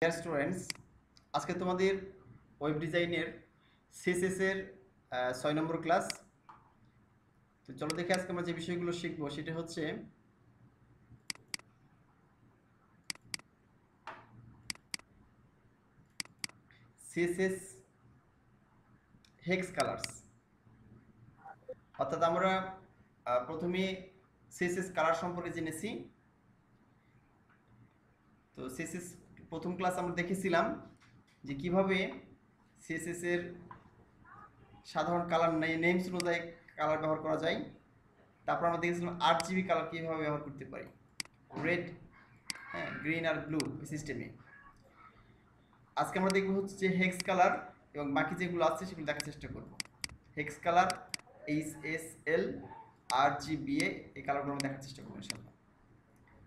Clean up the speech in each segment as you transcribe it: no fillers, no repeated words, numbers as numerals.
Dear students, আজকে তোমাদের web ডিজাইনের সিএসএস এর 6 নম্বর ক্লাস। তো চলো দেখে আজকে আমরা যে বিষয়গুলো শিখবো সেটা হচ্ছে সিএসএস হেক্স কালার্স। অর্থাৎ আমরা প্রথমে সিএসএস কালার সম্পর্কে জেনেছি। তো সিএসএস প্রথম ক্লাস আমরা দেখেছিলাম যে কিভাবে সিএসএস এর সাধারণ কালার নেমস অনুযায়ী কালার ব্যবহার করা যায়। তারপর আমরা দেখেছিলাম RGB কালার কীভাবে ব্যবহার করতে পারি, রেড, হ্যাঁ, গ্রিন আর ব্লু সিস্টেমে। আজকে আমরা দেখব হচ্ছে যে হেক্স কালার এবং বাকি যেগুলো আছে সেগুলো দেখার চেষ্টা করব। হেক্স কালার, HSL, RGBA এই কালারগুলো আমরা দেখার চেষ্টা করবো ইনশাআল্লাহ।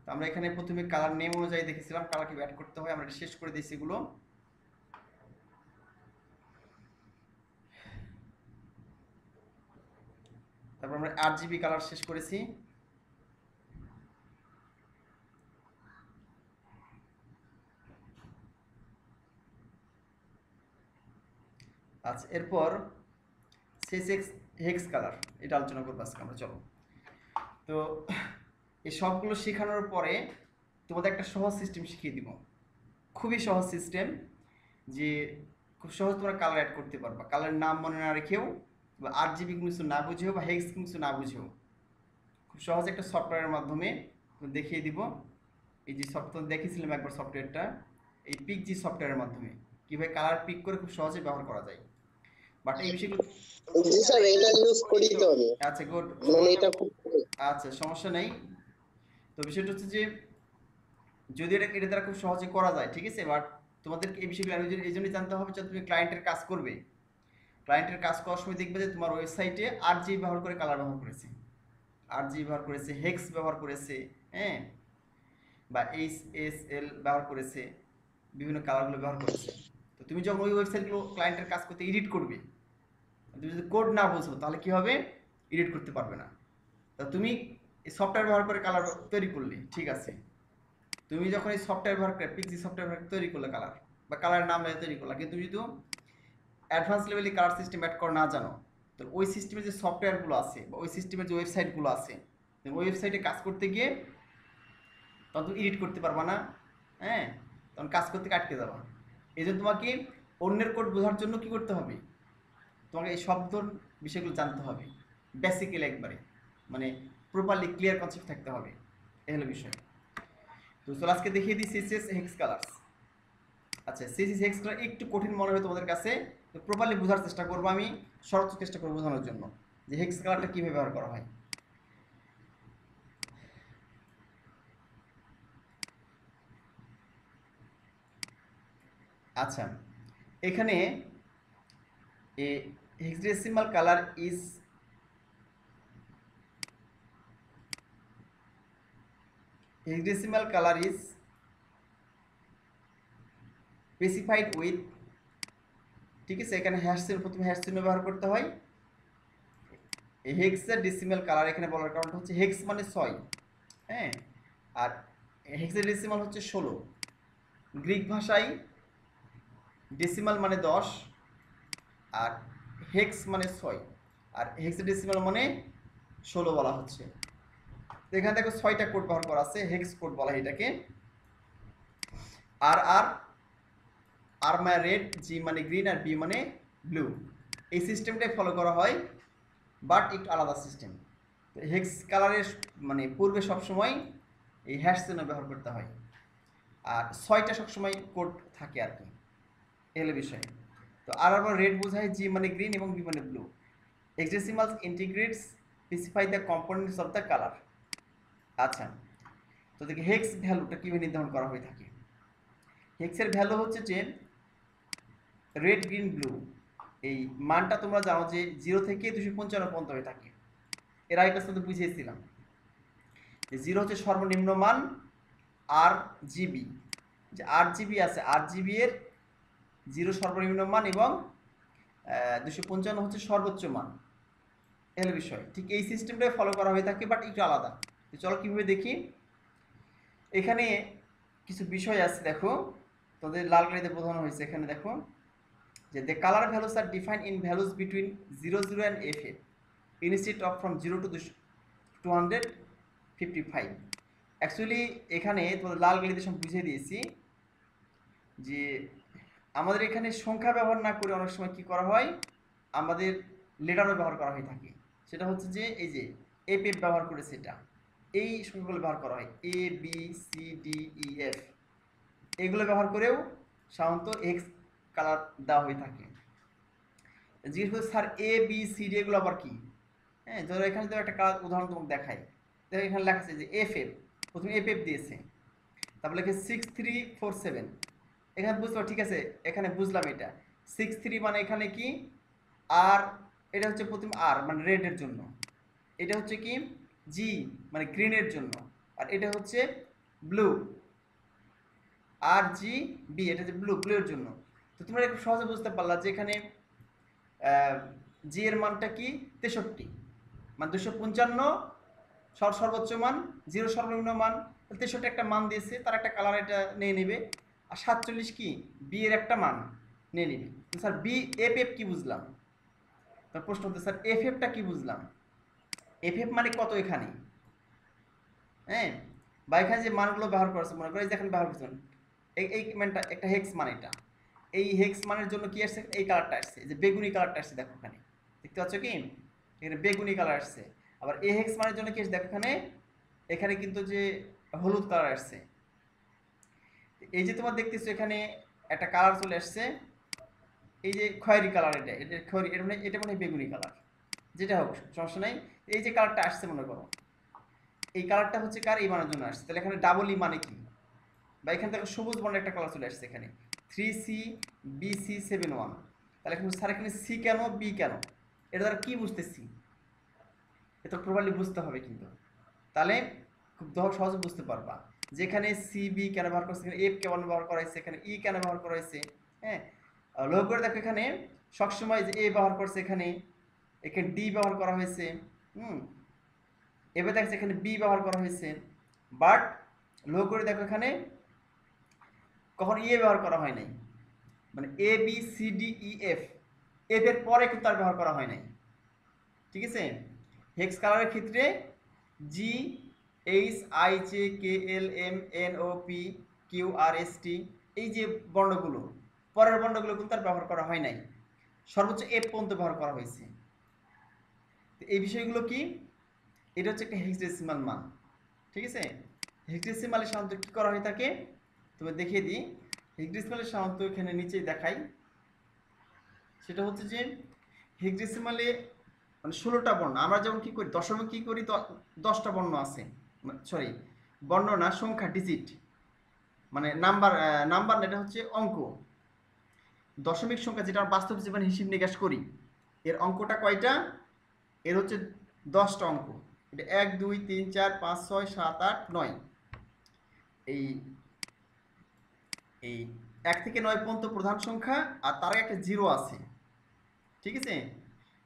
তো আমরা এখানে প্রথমে কালার নেম অনুযায়ী দেখেছিলাম কালার কীভাবে অ্যাড করতে হয়, আমরা এটা শেষ করে দিয়েছি এগুলো। তারপর আমরা RGB কালার শেষ করেছি। আচ্ছা, এরপর সিএসএস হেক্স কালার এটা আলোচনা করবো আজকে আমরা। চলো, তো এই সবগুলো শেখানোর পরে তোমাদের একটা সহজ সিস্টেম শিখিয়ে দিব, খুবই সহজ সিস্টেম, যে খুব সহজ তোমরা কালার অ্যাড করতে পারবা। কালারের নাম মনে না রেখেও বা RGB কিছু না বুঝেও বা হেক্স কিছু না বুঝেও খুব সহজ একটা সফটওয়্যারের মাধ্যমে দেখিয়ে দিব। এই যে সফটওয়্যার দেখেছিলাম একবার, সফটওয়্যারটা এই পিকজি সফটওয়্যারের মাধ্যমে কীভাবে কালার পিক করে খুব সহজে ব্যবহার করা যায়। বাট এই বিষয়গুলো জি স্যার, এটা ইউজ করি তো আমি। আচ্ছা, গুড, মানে এটা খুব আচ্ছা সমস্যা নেই। তো বিষয়টা হচ্ছে যে যদি এটা দ্বারা খুব সহজে করা যায়, ঠিক আছে, বাট তোমাদেরকে এই বিষয়গুলো এই জন্যই জানতে হবে যে তুমি ক্লায়েন্টের কাজ করবে। ক্লায়েন্টের কাজ করার সময় দেখবে যে তোমার ওয়েবসাইটে RGB ব্যবহার করে কালার ব্যবহার করেছে, RGB ব্যবহার করেছে, হেক্স ব্যবহার করেছে, হ্যাঁ, বা HSL ব্যবহার করেছে, বিভিন্ন কালারগুলো ব্যবহার করেছে। তো তুমি যখন ওই ওয়েবসাইটগুলো ক্লায়েন্টের কাজ করতে এডিট করবে, তুমি যদি কোড না বোঝো তাহলে কি হবে, এডিট করতে পারবে না। তা তুমি এই সফটওয়্যার ব্যবহার করে কালার তৈরি করলে, ঠিক আছে, তুমি যখন এই সফটওয়্যার ব্যবহার করে পিক্সি সফটওয়্যার ব্যবহার তৈরি করলে কালার বা কালার নাম তৈরি করলা, কিন্তু তুমি যদি অ্যাডভান্স লেভেলে কালার সিস্টেম অ্যাড করা না জানো, তো ওই সিস্টেমের যে সফটওয়্যারগুলো আছে বা ওই সিস্টেমের যে ওয়েবসাইটগুলো আছে, ওই ওয়েবসাইটে কাজ করতে গিয়ে তখন তুমি এডিট করতে পারবা না, হ্যাঁ, তখন কাজ করতে আটকে যাবা। এই জন্য তোমাকে অন্যের কোড বোঝার জন্য কি করতে হবে, তোমাকে এই শব্দ বিষয়গুলো জানতে হবে বেসিক্যালি একবারে, মানে প্রপারলি ক্লিয়ার কনসেপ্ট থাকতে হবে, এই হলো বিষয়। তো চলো আজকে দেখিয়ে দিই সিএসএস হেক্স কালার্স। আচ্ছা, সিএসএস হেক্স কালার একটু কঠিন মনে হয় তোমাদের কাছে, তো প্রপারলি বোঝার চেষ্টা করবো আমি, সর্বোচ্চ চেষ্টা করবো বোঝানোর জন্য যে হেক্স কালারটা কীভাবে ব্যবহার করা হয়। আচ্ছা, এখানে a hexadecimal colour is hexadecimal color is specified with, ঠিক আছে, এখানে হ্যাশ চিহ্ন, প্রথমে হ্যাশ চিহ্ন ব্যবহার করতে হয়। এই হেক্সাডেসিমাল কালার এখানে বলার কারণটা হচ্ছে হেক্স মানে 6, হ্যাঁ, আর হেক্সাডেসিমাল হচ্ছে 16। গ্রিক ভাষায় ডেসিমাল মানে 10 আর হেক্স মানে 6 আর হেক্সাডেসিমাল মানে 16 বলা হচ্ছে। তো এখানে দেখো 6টা কোড ব্যবহার করা আছে, হেক্স কোড বলা হয় এটাকে। আর আর আর মানে রেড, জি মানে গ্রিন আর বি মানে ব্লু, এই সিস্টেমটাই ফলো করা হয়, বাট একটু আলাদা সিস্টেম। তো হেক্স কালারের মানে পূর্বে সবসময় এই হ্যাশ চিহ্ন ব্যবহার করতে হয়, আর 6টা সবসময় কোড থাকে আর কি, এলো বিষয়। তো আর আবার রেড বোঝায়, জি মানে গ্রিন এবং বি মানে blue. Hexadecimals integrates specify the components of the colour. আচ্ছা, তো দেখি হেক্স ভ্যালুটা কীভাবে নির্ধারণ করা হয়ে থাকে। হেক্সের ভ্যালু হচ্ছে যে রেড, গ্রিন, ব্লু, এই মানটা তোমরা জানো যে 0 থেকে 255 পর্যন্ত হয়ে থাকে। এর আগে কাছে তো বুঝিয়েছিলাম যে 0 হচ্ছে সর্বনিম্ন মান, RGB, যে RGB আছে, RGB এর 0 সর্বনিম্ন মান এবং 255 হচ্ছে সর্বোচ্চ মান, এর বিষয়। ঠিক এই সিস্টেমটাই ফলো করা হয়ে থাকে, বাট একটু আলাদা। তো চলো কীভাবে দেখি। এখানে কিছু বিষয় আছে দেখো, তোদের লাল কালিতে বোঝানো হয়েছে এখানে দেখো যে the colour values are define in values between 00 and FF instead of from 0 to 255। Actually এখানে তোমাদের লাল কালিতে সব বুঝিয়ে দিয়েছি যে আমাদের এখানে সংখ্যা ব্যবহার না করে অনেক সময় কি করা হয়, আমাদের লেটারও ব্যবহার করা হয়ে থাকে। সেটা হচ্ছে যে এই যে FF ব্যবহার করে সেটা এই সংখ্যাগুলো ব্যবহার করা হয় ABCDEF, এগুলো ব্যবহার করেও সাধারণত এক্স কালার দেওয়া হয়ে থাকে। জিজ্ঞেস করছে স্যার ABCD এগুলো আবার কি? হ্যাঁ, ধরো এখানে তো একটা কালার উদাহরণ তোমাকে দেখাই। দেখো এখানে লেখা আছে যে FF, প্রথমে FF দিয়েছে, তারপর লেখে 6347। এখানে বুঝতে পারো, ঠিক আছে, এখানে বুঝলাম এটা 63 মানে এখানে কি আর, এটা হচ্ছে প্রথম আর মানে রেডের জন্য, এটা হচ্ছে কি জি মানে গ্রিনের জন্য, আর এটা হচ্ছে ব্লু আর জি বি, এটা হচ্ছে ব্লু এর জন্য। তো তোমরা একটু সহজে বুঝতে পারলা যে এখানে জি এর মানটা কি 63, মানে 255 সর্বোচ্চ মান, 0 সর্বনিম্ন মান, 63 একটা মান দিয়েছে, তার একটা কালার এটা নিয়ে নেবে। আর 47 কি বি এর একটা মান নিয়ে নেবে। স্যার বি FF কি বুঝলাম? তার প্রশ্ন হচ্ছে স্যার FFটা কি বুঝলাম? FF মানে কত এখানে? হ্যাঁ, বা এখানে যে মানগুলো ব্যবহার করেছে, মনে করে যেখানে ব্যবহার করছেন এই মানটা একটা হেক্স মান, এটা এই হেক্স মানের জন্য কি আসছে, এই কালারটা আসছে, যে বেগুনি কালারটা আসছে, দেখো এখানে দেখতে পাচ্ছ কি এখানে বেগুনি কালার আসছে। আবার এই হেক্স মানের জন্য কি আসছে, দেখো এখানে এখানে কিন্তু যে হলুদ কালার আসছে। এই যে তোমার দেখতেছো এখানে একটা কালার চলে আসছে, এই যে খয়েরি কালার, এটা খয়েরি, এটা মানে বেগুনি কালার, যেটা হোক সমস্যা নাই। এই যে কালারটা আসছে মনে করো, এই কালারটা হচ্ছে কার, এই মানের জন্য আসছে। তাহলে এখানে ডাবল ই মানে কি, বা এখানে দেখো সবুজ বর্ণের একটা কালার চলে আসছে এখানে 3CBC71। তাহলে এখানে স্যার এখানে সি কেন বি কেন, এটা দ্বারা কি বুঝতেছি, এটা প্রপারলি বুঝতে হবে কিন্তু, তাহলে খুব সহজে বুঝতে পারবা যেখানে সিবি কেন ব্যবহার করছে, এখানে এফ কেন ব্যবহার করা হয়েছে, এখানে ই কেন ব্যবহার করা হয়েছে। হ্যাঁ, লক্ষ্য করে দেখো এখানে সবসময় যে এ ব্যবহার করছে, এখানে এখানে ডি ব্যবহার করা হয়েছে, এবার দেখছে এখানে বি ব্যবহার করা হয়েছে, বাট লক্ষ্য করে দেখো এখানে কখন ইয়ে ব্যবহার করা হয় নাই, মানে ABCDEF, এফ এর পরে কিন্তু তার ব্যবহার করা হয় নাই। ঠিক আছে, হেক্স কালারের ক্ষেত্রে GHIJKLMNOPQRST এই যে বর্ণগুলো, পরের বর্ণগুলো কিন্তু তার ব্যবহার করা হয় নাই, সর্বোচ্চ এফ পর্যন্ত ব্যবহার করা হয়েছে। তো এই বিষয়গুলো কি, এটা হচ্ছে একটা হেক্সাডেসিমাল মান। ঠিক আছে, হেক্সাডেসিমালে সাধারণত কি করা হয়ে থাকে, তবে দেখিয়ে দিই। হেক্সাডেসিমালে সাধারণত এখানে নিচে দেখাই, সেটা হচ্ছে যে হেক্সাডেসিমালে মানে 16টা বর্ণ। আমরা যেমন কি করি দশমিক কি করি, 10টা বর্ণ আছে, সরি বর্ণ না, সংখ্যা, ডিজিট, মানে নাম্বার নাম্বার না, এটা হচ্ছে অঙ্ক। দশমিক সংখ্যা যেটা আমরা বাস্তব জীবনে হিসাব নিকাশ করি, এর অঙ্কটা কয়টা, এর হচ্ছে 10টা অঙ্ক। এটা 1 2 3 4 5 6 7 8 9, এই এই 1 থেকে 9 পর্যন্ত প্রধান সংখ্যা, আর তার একটা জিরো আছে। ঠিক আছে,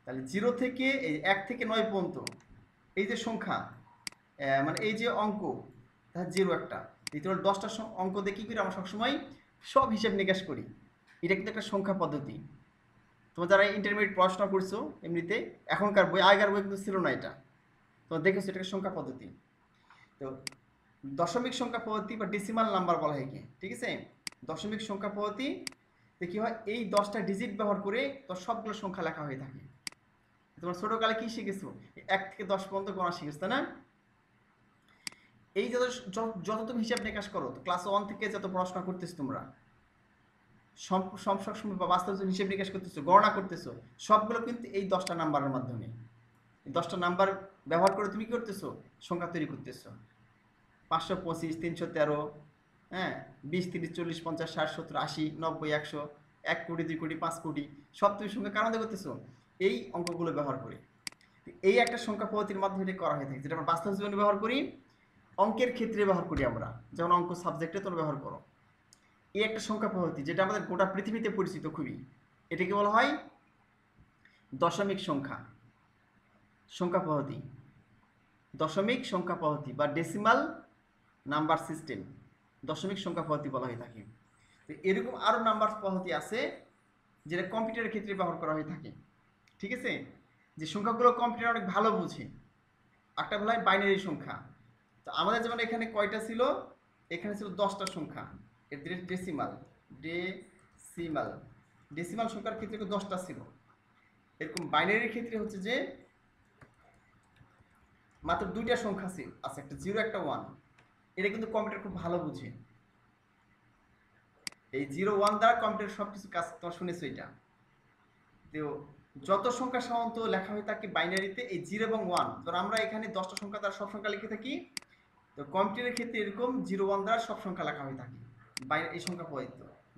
তাহলে 0 থেকে এই 1 থেকে 9 পর্যন্ত এই যে সংখ্যা, মানে এই যে অঙ্ক, তার জিরো একটা, দ্বিতীয় 10টা অঙ্ক দিয়ে কী করি আমরা সবসময় সব হিসাব নিকাশ করি। এটা কিন্তু একটা সংখ্যা পদ্ধতি। তোমরা যারা ইন্টারমিডিয়েট পড়াশোনা করছো এমনিতে, এখনকার বই, আগের বই কিন্তু ছিল না এটা, তোমরা দেখেছো এটাকে সংখ্যা পদ্ধতি। তো দশমিক সংখ্যা পদ্ধতি বা ডেসিমাল নাম্বার বলা হয় কি, ঠিক আছে, দশমিক সংখ্যা পদ্ধতি কি হয়, এই 10টা ডিজিট ব্যবহার করে তো সবগুলো সংখ্যা লেখা হয়ে থাকে। তোমরা ছোটকালে কি শিখেছো, 1 থেকে 10 পর্যন্ত গণা শিখেছো, তাই না? এই যত তুমি হিসাব নিকাশ করো, তো ক্লাস 1 থেকে যত পড়াশোনা করতেছো তোমরা, সবসময় বা বাস্তব হিসাব নিকাশ করতেছো, গণনা করতেছো, সবগুলো কিন্তু এই 10টা নাম্বারের মাধ্যমে। এই 10টা নাম্বার ব্যবহার করে তুমি কি করতেছো, সংখ্যা তৈরি করতেছো। 525, 313, হ্যাঁ, 20 30 40 50 60 70 80 90 100, 1 কোটি 2 কোটি 5 কোটি, সব তুমি সংখ্যা কারণ করতেছো এই অঙ্কগুলো ব্যবহার করে। এই একটা সংখ্যা পদ্ধতির মাধ্যমে এটা করা হয়ে থাকে, যেটা আমরা বাস্তব জীবনে ব্যবহার করি, অঙ্কের ক্ষেত্রে ব্যবহার করি আমরা, যেমন অঙ্ক সাবজেক্টে তোমরা ব্যবহার করো। এই একটা সংখ্যা পদ্ধতি যেটা আমাদের গোটা পৃথিবীতে পরিচিত খুবই, এটাকে বলা হয় দশমিক সংখ্যা পদ্ধতি, দশমিক সংখ্যা পদ্ধতি বা ডেসিমাল নাম্বার সিস্টেম, দশমিক সংখ্যা পদ্ধতি বলা হয়ে থাকে। তো এরকম আরও নাম্বার পদ্ধতি আছে যেটা কম্পিউটারের ক্ষেত্রে ব্যবহার করা হয়ে থাকে, ঠিক আছে? যে সংখ্যাগুলো কম্পিউটার অনেক ভালো বুঝে। একটা বলা হয় বাইনারি সংখ্যা। তো আমাদের যেমন এখানে কয়টা ছিল, এখানে ছিল 10টা সংখ্যা, এর ডেসিমাল ডেসিমাল ডেসিমাল সংখ্যার ক্ষেত্রে 10টা ছিল। এরকম বাইনারির ক্ষেত্রে হচ্ছে যে মাত্র 2টা সংখ্যা আছে, একটা 0 একটা 1। এটা কিন্তু কম্পিউটার খুব ভালো বুঝে। এই 0 1 দ্বারা কম্পিউটার সব কিছু কাজ তোমার শুনেছো এটা। তো যত সংখ্যা সাধারণত লেখা হয়ে থাকে বাইনারিতে এই 0 এবং 1, ধর আমরা এখানে 10টা সংখ্যা দ্বারা সব সংখ্যা লিখে থাকি, তো কম্পিউটারের ক্ষেত্রে এরকম 0 1 দ্বারা সব সংখ্যা লেখা হয়ে থাকে। এই সংখ্যা পদ্ধতি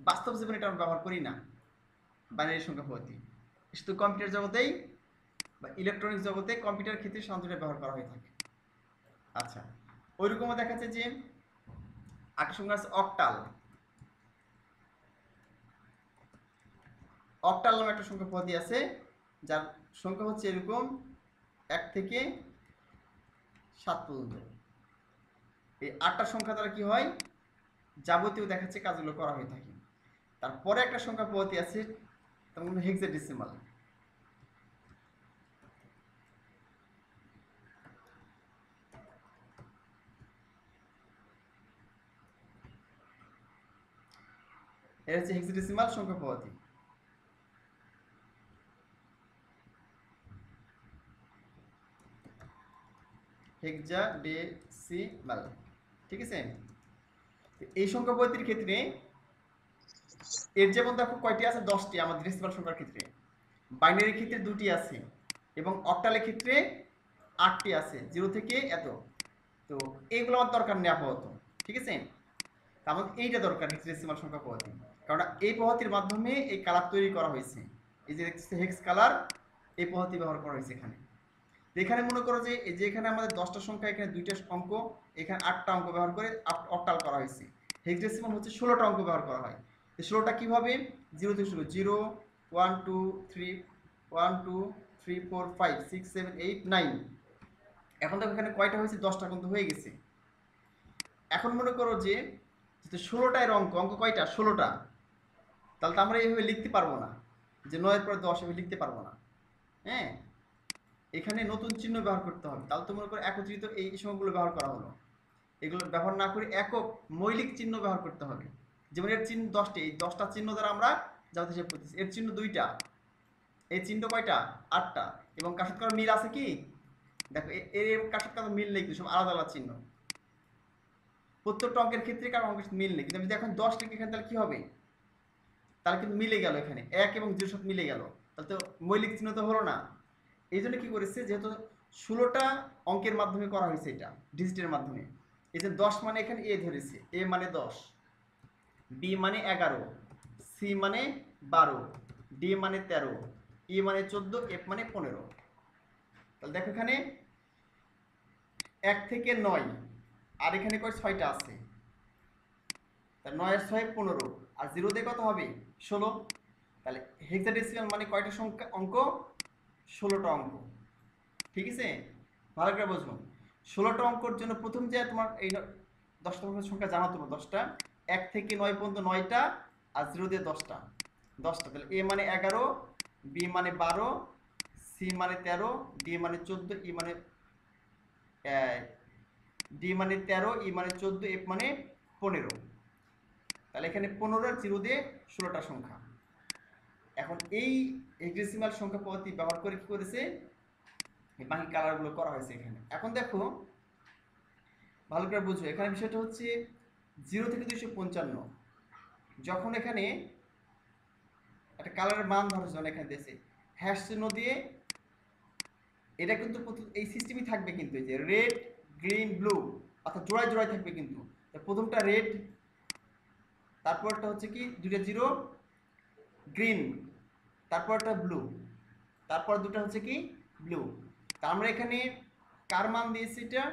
বাস্তব জীবনে এটা আমরা ব্যবহার করি না, বাইনারি সংখ্যা পদ্ধতি। শুধু কম্পিউটার জগতেই বা ইলেকট্রনিক্স জগতে কম্পিউটার ক্ষেত্রে সাধারণত ব্যবহার করা হয়ে থাকে। আচ্ছা, ওইরকমও দেখা যাচ্ছে যে আরেকটা সংখ্যা আছে অক্টাল। অক্টাল নামে একটা সংখ্যা পদ্ধতি আছে, যার সংখ্যা হচ্ছে এরকম 1 থেকে 7 পর্যন্ত। এই 8টা সংখ্যা দ্বারা কি হয়, যাবতীয় দেখাচ্ছে কাজগুলো করা হয়ে থাকে। তারপরে একটা সংখ্যা পদ্ধতি আছে, তার মধ্যে হেক্সাডেসিমাল। এটা হচ্ছে হেক্সাডেসিমাল সংখ্যা পদ্ধতি। হেক্সাডেসিমাল, ঠিক আছে? এই সংখ্যা পদ্ধতির ক্ষেত্রে এর যেমন দেখো কয়টি আছে, 10টি আমাদের ডেসিমাল সংখ্যার ক্ষেত্রে। বাইনারির ক্ষেত্রে 2টি আছে এবং অক্টালের ক্ষেত্রে 8টি আছে, 0 থেকে এত। তো এইগুলো আমার দরকার নেই আপাতত, ঠিক আছে? তারপর এইটা দরকার হেক্সাডেসিমাল সংখ্যা পদ্ধতি, কারণ এই পদ্ধতির মাধ্যমে এই কালার তৈরি করা হয়েছে। এই যে দেখতেছে হেক্স কালার, এই পদ্ধতি ব্যবহার করা হয়েছে এখানে। এখানে মনে করো যে এই যে এখানে আমাদের 10টা সংখ্যা, এখানে 2টা অঙ্ক, এখানে 8টা অঙ্ক ব্যবহার করে অক্টাল করা হয়েছে। হেক্সাডেসিমাল হচ্ছে 16টা অঙ্ক ব্যবহার করা হয়। তো 16টা কীভাবে, 0 থেকে শুরু, 0 1 2 3 1 2 3 4 5 6 7 8 9। এখন দেখো এখানে কয়টা হয়েছে, 10টা কিন্তু হয়ে গেছে। এখন মনে করো যে 16টা এর অঙ্ক, অঙ্ক কয়টা, 16টা। তাহলে তো আমরা এইভাবে লিখতে পারবো না যে 9 পরে 10 এভাবে লিখতে পারবো না। হ্যাঁ, এখানে নতুন চিহ্ন ব্যবহার করতে হবে। তাহলে তো মনে করো একত্রিত এই সংখ্যাগুলো ব্যবহার করা হলো, এগুলো ব্যবহার না করে একক মৌলিক চিহ্ন ব্যবহার করতে হবে। যেমন এর চিহ্ন 10টি, এই 10টা চিহ্ন দ্বারা আমরা যাতে হিসাব করতেছি। এর চিহ্ন 2টা, এই চিহ্ন কয়টা, 8টা। এবং কার সাথে কারো মিল আছে কি, দেখো এর কার সাথে কারো মিল নেই, কিন্তু সব আলাদা আলাদা চিহ্ন। প্রত্যেকটা অঙ্কের ক্ষেত্রে কারো অঙ্কের সাথে মিল নেই, কিন্তু আমি যদি এখন 10 লিখি এখানে, তাহলে কি হবে, তাহলে কিন্তু মিলে গেল, এখানে 1 এবং 0 সাথে মিলে গেল, তাহলে তো মৌলিক চিহ্ন তো হলো না। এই জন্য কি করেছে, যেহেতু 16টা অঙ্কের মাধ্যমে করা হয়েছে, এটা ডিজিটের মাধ্যমে। এই যে 10 মানে এখানে এ ধরেছে, এ মানে 10, বি মানে 11, সি মানে 12, ডি মানে 13, ই মানে 14, এফ মানে 15। তাহলে দেখো এখানে 1 থেকে 9, আর এখানে কয় 6টা আছে, তাহলে 9 আর 6 15, আর 0 দিয়ে কত হবে, 16। তাহলে হেক্সাডেসিমাল মানে কয়টা সংখ্যা অঙ্ক, 16টা অঙ্ক, ঠিক আছে? ভালো করে বুঝুন। 16টা অঙ্কর জন্য প্রথম যে তোমার এই 10টা সংখ্যা জানো তোমার, 10টা, 1 থেকে 9 পর্যন্ত 9টা, আর 0 দিয়ে 10টা। তাহলে এ মানে 11, বি মানে 12, সি মানে 13, ডি মানে 14, ই মানে ডি মানে 13, ই মানে 14, এফ মানে 15। তাহলে এখানে 15 আর 0 দিয়ে 16টা সংখ্যা। এখন এই হেক্সাডেসিমাল সংখ্যা পদ্ধতি ব্যবহার করে কি করেছে, বাকি কালারগুলো করা হয়েছে এখানে। এখন দেখো ভালো করে বুঝো, এখানে বিষয়টা হচ্ছে 0 থেকে 255, যখন এখানে একটা কালারের মান ধরো, যখন এখানে দিয়েছে হ্যাশ চিহ্ন দিয়ে, এটা কিন্তু এই সিস্টেমই থাকবে, কিন্তু এই যে রেড গ্রিন ব্লু অর্থাৎ জোড়ায় জোড়ায় থাকবে। কিন্তু প্রথমটা রেড, তারপরটা হচ্ছে কি 2টা 0 গ্রিন, তারপরটা ব্লু, তারপর 2টা হচ্ছে কি ব্লু। তা আমরা এখানে কার মান দিয়েছি, এটা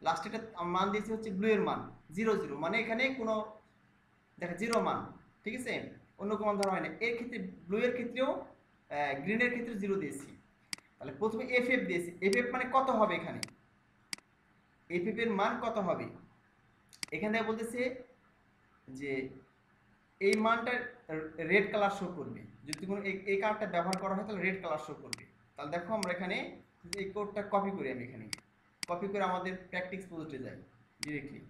লাস্টে এটা মান দিয়েছি হচ্ছে ব্লু এর মান 0 0, মানে এখানে কোনো দেখা 0 মান, ঠিক আছে, অন্য কোনো মান ধরা হয় না। এর ক্ষেত্রে ব্লু এর ক্ষেত্রেও গ্রিনের ক্ষেত্রে 0 দিয়েছি। তাহলে প্রথমে এফ এফ দিয়েছি, এফ এফ মানে কত হবে, এখানে এফ এফ এর মান কত হবে, এখানে বলতেছে যে এই মানটা রেড কালার শো করবে। যদি কোনো এই কালারটা ব্যবহার করা হয় তাহলে রেড কালার শো করবে। তাহলে দেখো আমরা এখানে এই কোডটা কপি করি, আমি এখানে কপি করে আমাদের প্র্যাকটিস প্রজেক্টে যাই ডিরেক্টলি।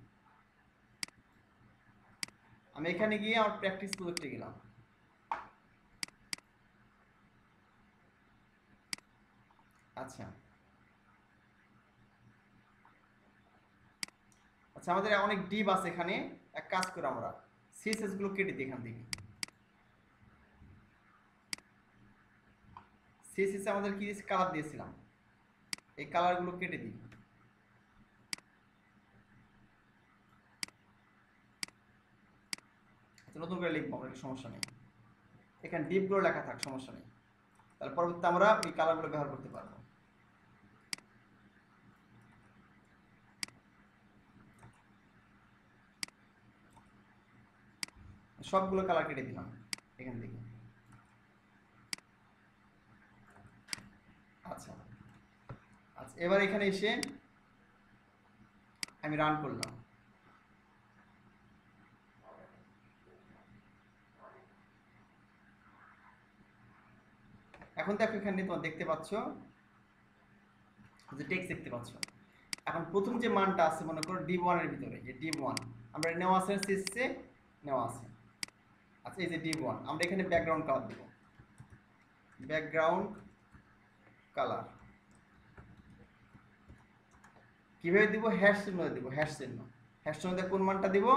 আমি এখানে গিয়ে আমার প্র্যাকটিস প্রজেক্টে গেলাম। আচ্ছা আচ্ছা, আমাদের অনেক ডিপ আছে এখানে। এক কাজ করে আমরা সিএসএস গুলো কেটে দিই এখান থেকে। সিএসএস আমাদের কি কালার দিয়েছিলাম, এই কালারগুলো কেটে দিই। আচ্ছা, নতুন করে লিখবো আমরা, সমস্যা নেই, এখানে ডিপগুলো লেখা থাক, সমস্যা নেই। তাহলে পরবর্তীতে আমরা ওই কালারগুলো ব্যবহার করতে পারবো। সবগুলো কালার কেটে দিলাম এখান থেকে। আচ্ছা আচ্ছা, এবার এখানে এসে আমি রান করলাম। এখন দেখো এখানে তোমরা দেখতে পাচ্ছ যে টেক্সট দেখতে পাচ্ছ। এখন প্রথম যে মানটা আছে মনে করো div1 এর ভিতরে, যে div1 আমরা নেওয়া আছে সিএসএস নেওয়া আছে। আচ্ছা, এই যে div1 আমরা এখানে ব্যাকগ্রাউন্ড কালার দেব, ব্যাকগ্রাউন্ড কালার কিভাবে দিব? হ্যাশ চিহ্ন দিব, হ্যাশ চিহ্ন। হ্যাশ চিহ্ন দিয়ে কোন মানটা দিব?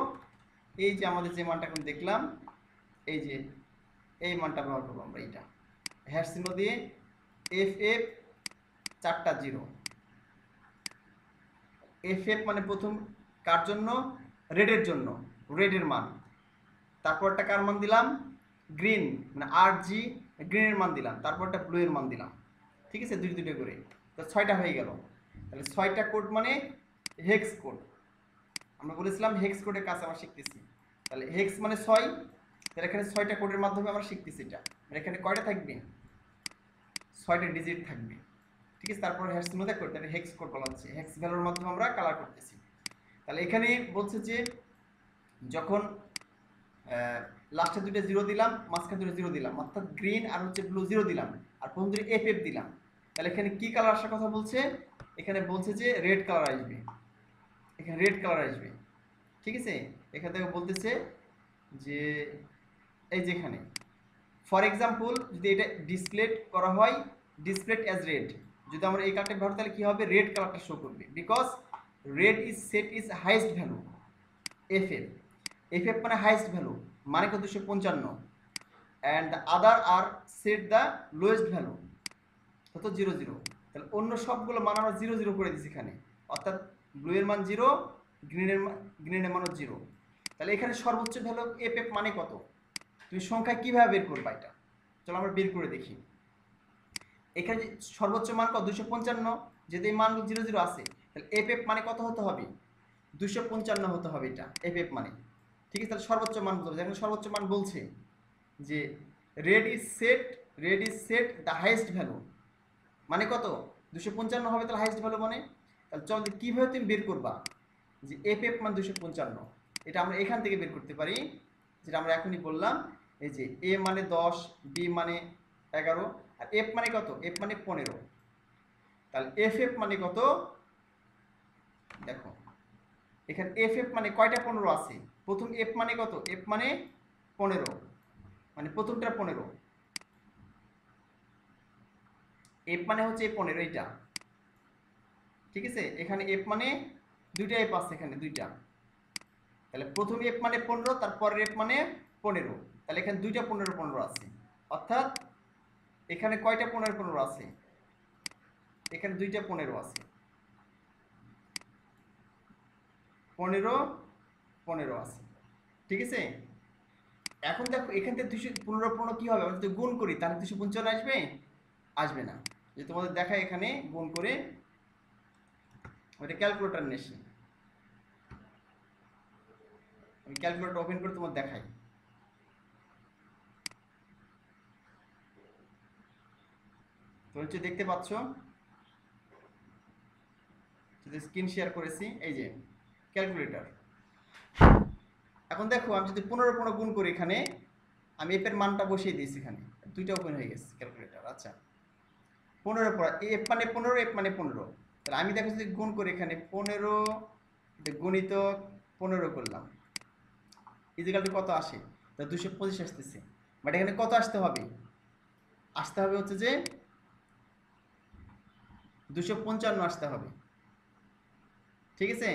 এই যে আমাদের যে মানটা এখন দেখলাম, এই যে এই মানটা ব্যবহার করবো আমরা, এইটা হ্যাশ চিহ্ন দিয়ে FF 4টা 0। FF মানে প্রথম কার জন্য? রেডের জন্য, রেডের মান। তারপরটা কার মান দিলাম? গ্রিন মানে RG, গ্রিনের মান দিলাম। তারপরটা ব্লু এর মান দিলাম। ঠিক আছে, দুটো করে, তো 6টা হয়ে গেল। তাহলে 6টা কোড মানে হেক্স কোড। আমরা বলেছিলাম হেক্স কোডের কাজ আমরা শিখতেছি। তাহলে হেক্স মানে 6, তাহলে এখানে 6টা কোডের মাধ্যমে আমরা শিখতেছি এটা। মানে এখানে কয়টা থাকবে? 6টা ডিজিট থাকবে। ঠিক আছে, তারপর হ্যাশ চিহ্ন দিয়ে করতে, হেক্স কোড বলা হচ্ছে। হেক্স ভ্যালুর মাধ্যমে আমরা কালার করতেছি। তাহলে এখানে বলছে যে যখন লাস্টে দুটো 0 দিলাম, মাঝখানে দুটো 0 দিলাম, অর্থাৎ গ্রিন আর হচ্ছে ব্লু 0 দিলাম, আর প্রথম দুটো FF দিলাম, তাহলে এখানে কি কালার আসার কথা বলছে? এখানে বলছে যে রেড কালার আসবে, এখানে রেড কালার আসবে। ঠিক আছে, এখান থেকে বলতেছে যে এই যেখানে ফর এক্সাম্পল যদি এটা ডিসপ্লেড করা হয়, ডিসপ্লেড অ্যাজ রেড, যদি আমরা এই কালারটা ব্যবহার, তাহলে কি হবে? রেড কালারটা শো করবে, because red is set is highest value FF। FF মানে হাইয়েস্ট ভ্যালু, মানে কত? 255, and the other are set the lowest value, কত? 0 0। তাহলে অন্য সবগুলো মান আমরা 0 0 করে দিচ্ছি এখানে, অর্থাৎ ব্লু এর মান 0, গ্রিনের মানও 0। তাহলে এখানে সর্বোচ্চ ভ্যালু FF মানে কত? তুমি সংখ্যা কিভাবে বের করবা এটা? চলো আমরা বের করে দেখি। এখানে সর্বোচ্চ মান কত? 255, যেহেতু এই মানগুলো 0 0 আছে, তাহলে FF মানে কত হতে হবে? 255 হতে হবে এটা FF মানে। ঠিক আছে, তাহলে সর্বোচ্চ মান বলতে হবে। যেমন সর্বোচ্চ মান বলছে যে red is set the highest value, মানে কত? 255 হবে, তাহলে হাইয়েস্ট ভ্যালু মানে। তাহলে চল কীভাবে তুমি বের করবা যে FF মান 255? এটা আমরা এখান থেকে বের করতে পারি, যেটা আমরা এখনই বললাম। এই যে A মানে 10, B মানে 11, আর F মানে কত? F মানে 15। তাহলে FF মানে কত? দেখো এখানে FF মানে কয়টা 15 আছে? প্রথম F মানে কত? F মানে 15, মানে প্রথমটা 15। F মানে হচ্ছে 15 এইটা। ঠিক আছে, এখানে F মানে দুইটা F আছে, এখানে দুইটা। তাহলে প্রথম F মানে 15, তারপরের F মানে 15। তাহলে এখানে দুইটা 15 15 আছে, অর্থাৎ এখানে কয়টা 15 15 আছে? এখানে দুইটা 15 আছে, 15 15 আছে। ঠিক আছে, এখন দেখো এখান থেকে 215 15 কি হবে? আমরা যদি গুণ করি তাহলে 255 আসবে? আসবে না। যে তোমাদের দেখায় এখানে গুণ করে, ওইটা ক্যালকুলেটর নেছি, আমি ক্যালকুলেটর ওপেন করে তোমার দেখাই। তো হচ্ছে দেখতে পাচ্ছ, যদি স্ক্রিন শেয়ার করেছি, এই যে ক্যালকুলেটর। এখন দেখো আমি যদি 15 গুণ করি, এখানে আমি এফ এর মানটা বসিয়ে দিয়েছি, এখানে দুইটা ওপেন হয়ে গেছে ক্যালকুলেটর। আচ্ছা 15 পর এফ মানে 15, এফ মানে 15, তাহলে আমি দেখো যদি গুণ করি, এখানে 15 গুণিত 15 করলাম, ইজিক্যাল টু কত আসে? তা 225 আসতেছে। বাট এখানে কত আসতে হবে? আসতে হবে হচ্ছে যে 255 আসতে হবে, ঠিক আছে?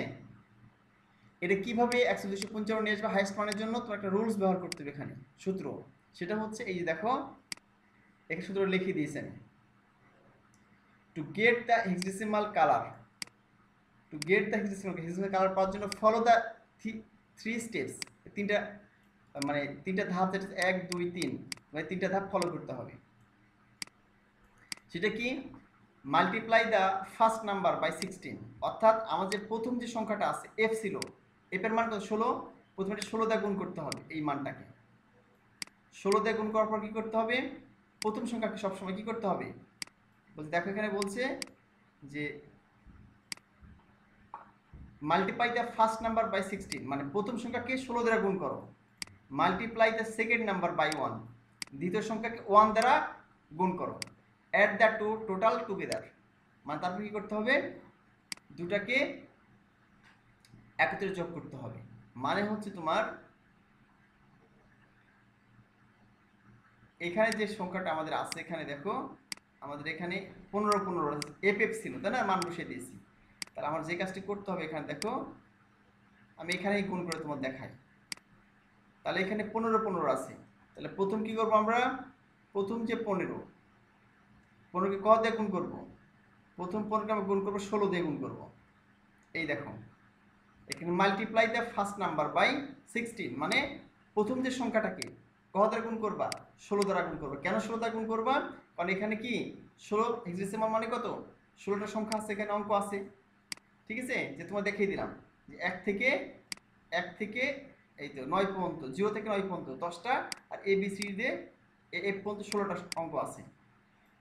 এটা কিভাবে 100 255 নিয়ে আসবে হাইয়েস্ট মানের জন্য? তোমার একটা রুলস ব্যবহার করতে হবে এখানে, সূত্র। সেটা হচ্ছে এই যে দেখো, একটা সূত্র লিখে দিয়েছি আমি। To get the hexadecimal colour, to get the hexadecimal colour পাওয়ার জন্য ফলো দ্য 3 স্টেপস, তিনটা মানে তিনটা ধাপ, যেটা 1 2 3, মানে তিনটা ধাপ ফলো করতে হবে। সেটা কি? Multiply the first number by 16, অর্থাৎ আমাদের প্রথম যে সংখ্যাটা আছে এফ ছিল, এফ এর মান কত? 16, প্রথমে 16 দিয়ে গুণ করতে হবে এই মানটাকে। 16 দিয়ে গুণ করার পর কি করতে হবে? প্রথম সংখ্যাকে সবসময় কি করতে হবে? বলছে দেখো এখানে বলছে যে multiply the first number by 16, মানে প্রথম সংখ্যাকে 16 দ্বারা গুণ করো। Multiply the second number by 1, দ্বিতীয় সংখ্যাকে 1 দ্বারা গুণ করো। Add the two total together, মানে তারপর কি করতে হবে? দুটাকে একত্রে যোগ করতে হবে। মানে হচ্ছে তোমার এখানে যে সংখ্যাটা আমাদের আছে, এখানে দেখো আমাদের এখানে 15 এফ এফ ছিল, তাই না? মান বসিয়ে দিয়েছি। তাহলে আমার যে কাজটি করতে হবে, এখানে দেখো আমি এখানেই গুণ করে তোমার দেখাই। তাহলে এখানে 15 আছে, তাহলে প্রথম কি করবো আমরা? প্রথম যে 15কে ক দিয়ে গুণ করবো? প্রথম 15কে আমরা গুণ করবো 16 দিয়ে গুণ করবো। এই দেখো এখানে multiply the first number by 16, মানে প্রথম যে সংখ্যাটাকে ক দ্বারা গুণ করবা? 16 দ্বারা গুণ করবা। কেন 16 দ্বারা গুণ করবা? কারণ এখানে কি 16 হেক্সাডেসিমাল মানে কত? 16টা সংখ্যা আছে, এখানে অঙ্ক আছে, ঠিক আছে? যে তোমার দেখিয়ে দিলাম যে 1 থেকে এই তো 9 পর্যন্ত, 0 থেকে 9 পর্যন্ত 10টা, আর এ বি সি দিয়ে এফ পর্যন্ত 16টা অঙ্ক আছে।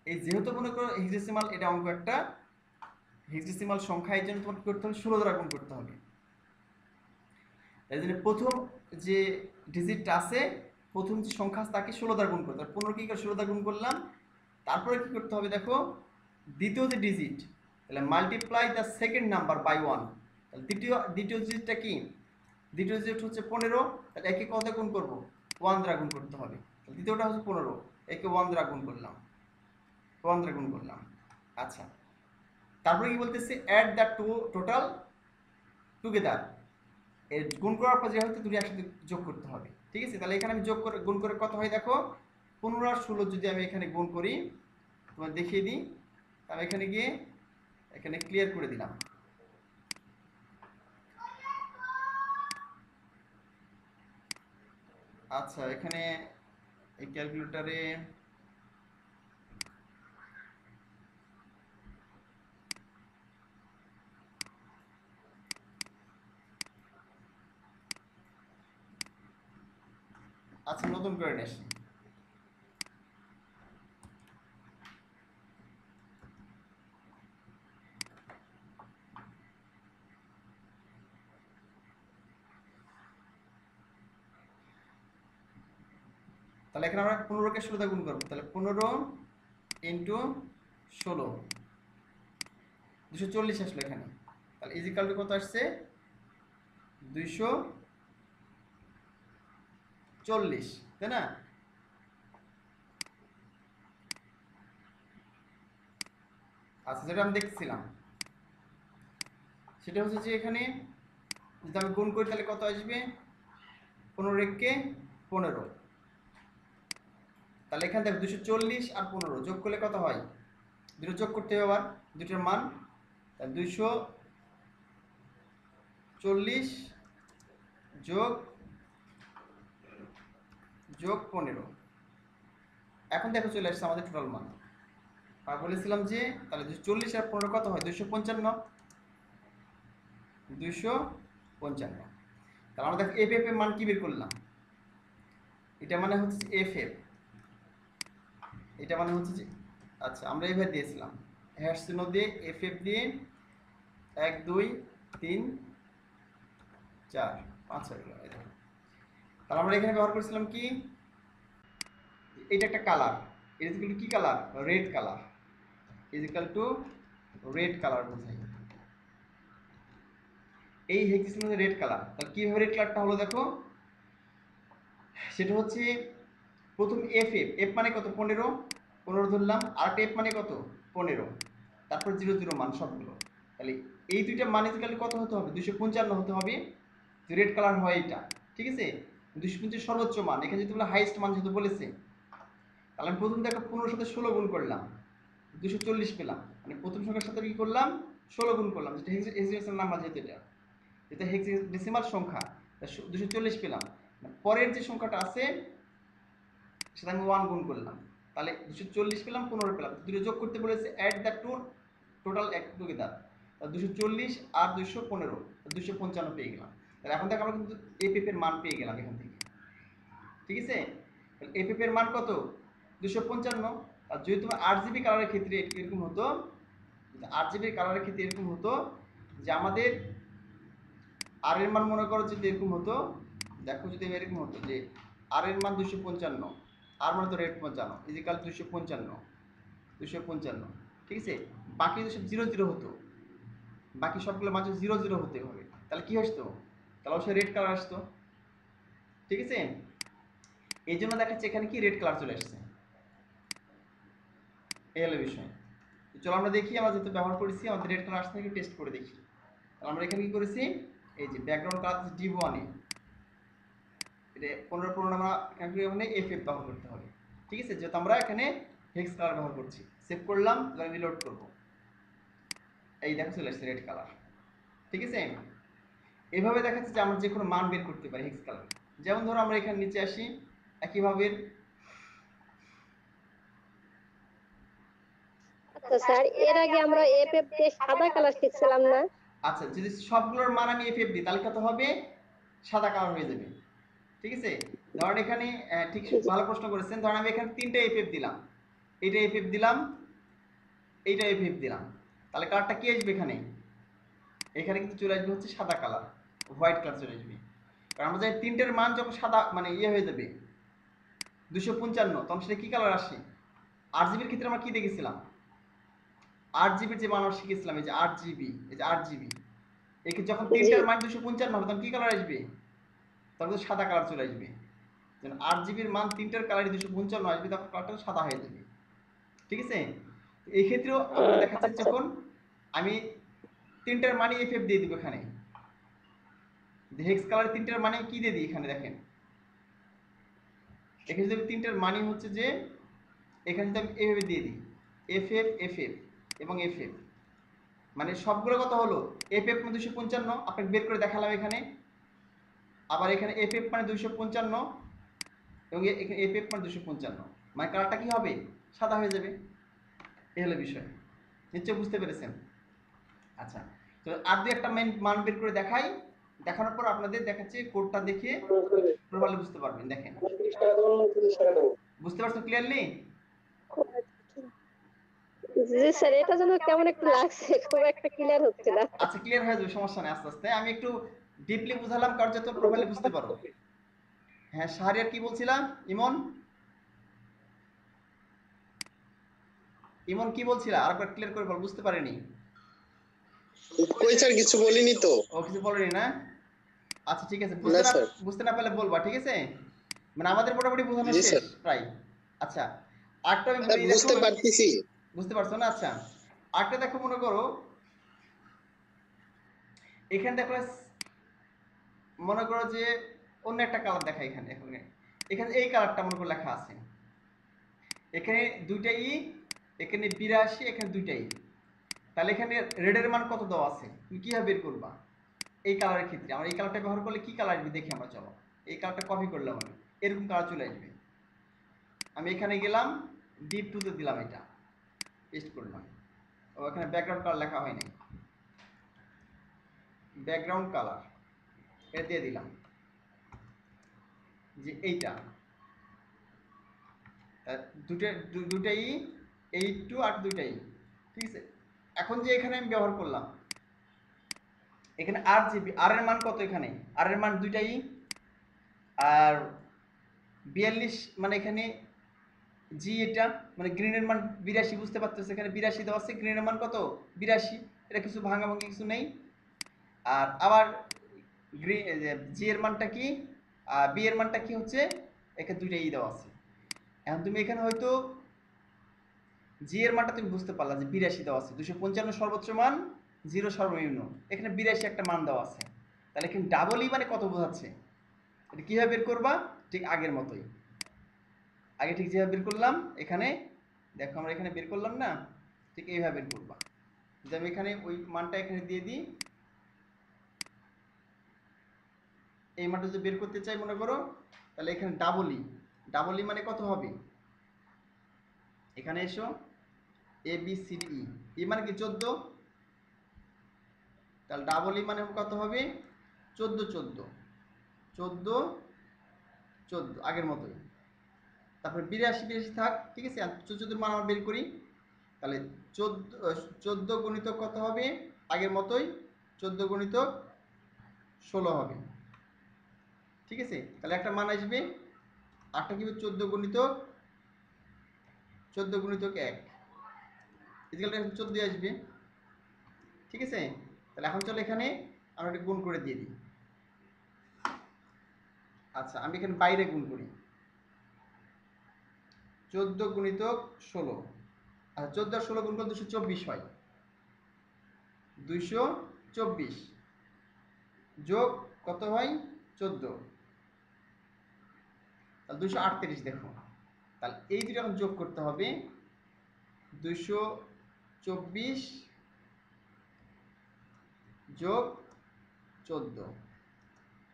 এই যেহেতু মনে করো হেক্সাডেসিমাল, এটা অঙ্ক একটা হেক্সাডেসিমাল সংখ্যা, এই জন্য তোমার কি করতে হবে? 16 দ্বারা গুণ করতে হবে। এই জন্য প্রথম যে ডিজিটটা আছে, প্রথম যে সংখ্যা আছে তাকে 16 দ্বারা গুণ করতে হবে। 15 কি করে 16 দ্বারা গুণ করলাম, তারপরে কি করতে হবে দেখো, দ্বিতীয় যে ডিজিট, তাহলে multiply the second number by 1, তাহলে দ্বিতীয় ডিজিটটা কি? দ্বিতীয় ডিজিট হচ্ছে 15, তাহলে একে কত গুণ করবো? 1 দ্বারা গুণ করতে হবে। তাহলে দ্বিতীয়টা হচ্ছে 15, একে 1 দ্বারা গুণ করলাম, 1 দ্বারা গুণ করলাম। আচ্ছা তারপরে কি বলতেছে? Add the two total together, এর গুণ করার পর যেহেতু দুটো একসাথে যোগ করতে হবে, ঠিক আছে? তাহলে এখানে আমি যোগ করে গুণ করে কত হয় দেখো, 15 আর 16 যদি আমি এখানে গুণ করি, তোমার দেখিয়ে দিই। আমি এখানে গিয়ে এখানে ক্লিয়ার করে দিলাম। আচ্ছা এখানে এই ক্যালকুলেটরে আচ্ছা নতুন করে নিয়ে আসি। তাহলে এখানে আমরা 15কে 16 দিয়ে গুণ করবো, তাহলে 15 ইন্টু 16, 240 আসলো এখানে। তাহলে ইজিক্যাল টু কত আসছে? 240, তাই না? আচ্ছা যেটা আমি দেখছিলাম সেটা হচ্ছে যে এখানে যদি আমি গুণ করি তাহলে কত আসবে? 15 কে 15, তাহলে এখান থেকে 240 আর 15 যোগ করলে কত হয়? দুটো যোগ করতে হবে আবার দুটোর মান, তাহলে 240 যোগ 15, এখন দেখো চলে আসছে আমাদের টোটাল মান। আর বলেছিলাম যে তাহলে 240 আর 15 কত হয়? 255, 255। তাহলে আমরা দেখো এফ এফ এর মান কি বের করলাম? এটা মানে হচ্ছে এফ এফ, এটা মানে হচ্ছে যে আচ্ছা আমরা এইভাবে দিয়েছিলাম হ্যাশ চিহ্ন দিয়ে এফ এফ দিয়ে 1 2 3 4 5 হয়ে গেল। তাহলে আমরা এখানে ব্যবহার করেছিলাম কি, এটা একটা কালার, ইজ ইকুয়াল টু কি colour, red colour, is equal to red colour বোঝাই, এই হেক্সাডেসিমাল মধ্যে রেড কালার। তাহলে কিভাবে রেড কালারটা হলো দেখো, সেটা হচ্ছে প্রথম এফ এফ এফ মানে কত 15 15 ধরলাম, আর এফ মানে কত 15, তারপর 00 মান সবগুলো। তাহলে এই দুইটা মান ইকুয়াল কত হতে হবে, 255 হতে হবে, রেড কালার হয় এটা, ঠিক আছে। 255 সর্বোচ্চ মান, এখানে যেহেতু বলে হাইয়েস্ট মান যেহেতু বলেছে, তাহলে আমি প্রথম দেখো 15 সাথে 16 গুণ করলাম, 240 পেলাম। মানে প্রথম সংখ্যার সাথে কি করলাম, 16 গুণ করলাম, যেটা হেক্সাডেসিমাল নাম্বার, যেহেতু এটা হেক্সাডেসিমাল সংখ্যা, 240 পেলাম। পরের যে সংখ্যাটা আছে সেটা আমি 1 গুণ করলাম, তাহলে 240 পেলাম, 15 পেলাম, দুটো যোগ করতে বলেছে, অ্যাড দ্য টু টোটাল এক টুগেদার, 240 আর 215, 255 পেয়ে গেলাম। তাহলে এখন দেখো আমরা কিন্তু এফ এর মান পেয়ে গেলাম এখান থেকে, ঠিক আছে। তাহলে এফ এর মান কত 255। আর যদি তোমার 8 জিবি কালারের ক্ষেত্রে এরকম হতো, 8 জিবি কালারের ক্ষেত্রে এরকম হতো যে আমাদের আর এর মান মনে করো যদি এরকম হতো, দেখো যদি এরকম হতো যে আর এর মান 255, আর মানে তো রেট জানো, ইজিক্যাল 255, ঠিক আছে। বাকি সব 00 হতো, বাকি সবগুলো মান 00 হতে হবে, তাহলে কি আসতো, তাহলে অবশ্যই রেড কালার আসতো, ঠিক আছে। এই জন্য দেখাচ্ছে এখানে কি রেড কালার চলে আসছে, এই হলো বিষয়। চলো আমরা দেখি, আমরা যেহেতু ব্যবহার করেছি আমাদের রেড কালার আসছে নাকি টেস্ট করে দেখি। তাহলে আমরা এখানে কি করেছি, এই যে ব্যাকগ্রাউন্ড কালার D1 এ, এটা 15 আমরা এখানে এফ এফ ব্যবহার করতে হবে, ঠিক আছে, যেহেতু আমরা এখানে হেক্স কালার ব্যবহার করছি। সেভ করলাম, এবার রিলোড করব, এই দেখো চলে আসছে রেড কালার, ঠিক আছে। এভাবে দেখাচ্ছে যে আমরা যে কোনো মান বের করতে পারি হেক্স কালার। যেমন ধরো আমরা এখানে নিচে আসি, একইভাবে আচ্ছা স্যার, এর আগে আমরা এফএফ দিয়ে সাদা কালার শিখছিলাম না? আচ্ছা, যদি সবগুলোর মান আমি এফ এফ দিই তাহলে কত হবে, সাদা কালার হয়ে যাবে, ঠিক আছে। ধরেন এখানে ঠিক ভালো প্রশ্ন করেছেন, ধরেন আমি এখানে 3টা এফ এফ দিলাম, এইটা এফ এফ দিলাম, এইটা এফ এফ দিলাম, তাহলে কালারটা কি আসবে এখানে, এখানে কিন্তু চলে আসবে হচ্ছে সাদা কালার, হোয়াইট কালার চলে আসবে। কারণ আমরা জানি 3টের মান যখন সাদা মানে হয়ে যাবে 255, তখন সেটা কি কালার আসে। 8 জিবির ক্ষেত্রে আমরা কি দেখেছিলাম, 8 জিবির যে মান আমরা শিখেছিলাম, এই যে 8 জিবি, এই যে 8 জিবি, একে যখন 3টার মান 255 হবে তখন কি কালার আসবে, তখন সাদা কালার চলে আসবে। যেন 8 জিবির মান 3টার কালারই 255 আসবে, তখন কালারটা সাদা হয়ে যাবে, ঠিক আছে। এই ক্ষেত্রেও আমরা দেখাচ্ছে যখন আমি 3টার মানই এফ এফ দিয়ে দিব, এখানে হেক্স কালার 3টার মানে কি দিয়ে দিই, এখানে দেখেন, এখানে যদি 3টার মানে হচ্ছে যে এখানে যদি আমি এভাবে দিয়ে দিই এফ এফ এফ এফ এবং এফ এফ, মানে সবগুলো কত হলো, এফ এফ মানে 255, আপনাকে বের করে দেখালাম এখানে, আবার এখানে এফ এফ মানে 255 এবং এখানে এফ এফ মানে 255, মানে কালারটা কি হবে, সাদা হয়ে যাবে, এই হলো বিষয়। নিশ্চয় বুঝতে পেরেছেন। আচ্ছা, তো আর দুই একটা মান বের করে দেখাই, দেখানোর পর আপনাদের দেখাচ্ছি কোডটা দেখে প্রপারলি বুঝতে পারবেন। দেখেন, বুঝতে পারছো ক্লিয়ারলি? জি স্যার, এটা যেন কেমন একটু লাগছে, খুব একটা ক্লিয়ার হচ্ছে না। আচ্ছা, ক্লিয়ার হয়ে যাবে, সমস্যা নেই, আস্তে আস্তে আমি একটু ডিপলি বুঝালাম কারণ যাতে প্রপারলি বুঝতে পারো। হ্যাঁ, শাহরিয়ার কি বলছিলাম, ইমন ইমন কি বলছিলা, আরেকবার ক্লিয়ার করে বল, বুঝতে পারিনি। কই স্যার, কিছু বলিনি তো। ও কিছু বলেনি না, আচ্ছা ঠিক আছে, না স্যার। বুঝতে না পারলে বলবা, ঠিক আছে। মানে আমাদের মোটামুটি বোঝানো জি শেষ স্যার। প্রায়। আচ্ছা, আরেকটা আমি স্যার বলি, বুঝতে দেখো পারতেছি। বুঝতে পারছো না, আচ্ছা আরেকটা দেখো, মনে করো এখানে দেখো, মনে করো যে অন্য একটা কালার দেখা, এখানে এখানে এই কালারটা মনে করো লেখা আছে, এখানে দুইটা ই, এখানে 82, এখানে দুইটা ই, তাহলে এখানে রেডের মান কত দেওয়া আছে, তুমি কিভাবে বের করবা এই কালারের ক্ষেত্রে। আমরা এই কালারটা ব্যবহার করলে কি কালার আসবে দেখি আমরা, চলো এই কালারটা কপি করলাম, আমি এরকম কালার চলে আসবে। আমি এখানে গেলাম, ডিপ টুতে দিলাম, এটা পেস্ট করলাম, ও এখানে ব্যাকগ্রাউন্ড কালার লেখা হয় নাই, ব্যাকগ্রাউন্ড কালার এটা দিয়ে দিলাম, যে এইটা দুটাই 82 আর দুইটাই, ঠিক আছে। এখন যে এখানে আমি ব্যবহার করলাম, এখানে 8 জিবি, আর এর মান কত, এখানে আর এর মান দুইটাই, আর 42 মানে এখানে জি এটা মানে গ্রিনের মান 82 বুঝতে পারতেছে, এখানে 82 দেওয়া আছে, গ্রিনের মান কত 82, এটা কিছু ভাঙাভাঙি কিছু নেই। আর আবার জি এর মানটা কি আর বি এর মানটা কি হচ্ছে, এখানে দুইটাই দেওয়া আছে। এখন তুমি এখানে হয়তো জি এর মানটা তুমি বুঝতে পারলা যে 82 দেওয়া আছে, 255 সর্বোচ্চ মান, 0 সর্বনিম্ন, এখানে 82 একটা মান দেওয়া আছে। তাহলে এখানে ডাবল ই মানে কত বোঝাচ্ছে, এটা কিভাবে বের করবা, ঠিক আগের মতোই, আগে ঠিক যেভাবে বের করলাম এখানে, দেখো আমরা এখানে বের করলাম না, ঠিক এইভাবে বের করবা। যে আমি এখানে ওই মানটা এখানে দিয়ে দিই, এই মানটা যদি বের করতে চাই মনে করো, তাহলে এখানে ডাবল ই মানে কত হবে, এখানে এসো A B C D E মানে কি 14, তাহলে ডাবল ই মানে কত হবে 14 14 14 14 আগের মতোই। তারপরে 82 থাক, ঠিক আছে, 14 মান আমরা বের করি, তাহলে 14 গুণিতক কত হবে আগের মতোই, 14 গুণিতক 16 হবে, ঠিক আছে। তাহলে একটা মান আসবে, আটটা কি 14 গুণিতক 1, ইজিক্যাল 14 আসবে, ঠিক আছে। তাহলে এখন চলো এখানে আমরা একটা গুণ করে দিয়ে দিই। আচ্ছা আমি এখানে বাইরে গুণ করি, 14 গুণিতক 16, আচ্ছা 14 আর 16 গুণ করলে 224 হয়, 224 যোগ কত হয় 14, তাহলে 238 দেখো। তাহলে এই দুটো এখন যোগ করতে হবে, 224 যোগ 14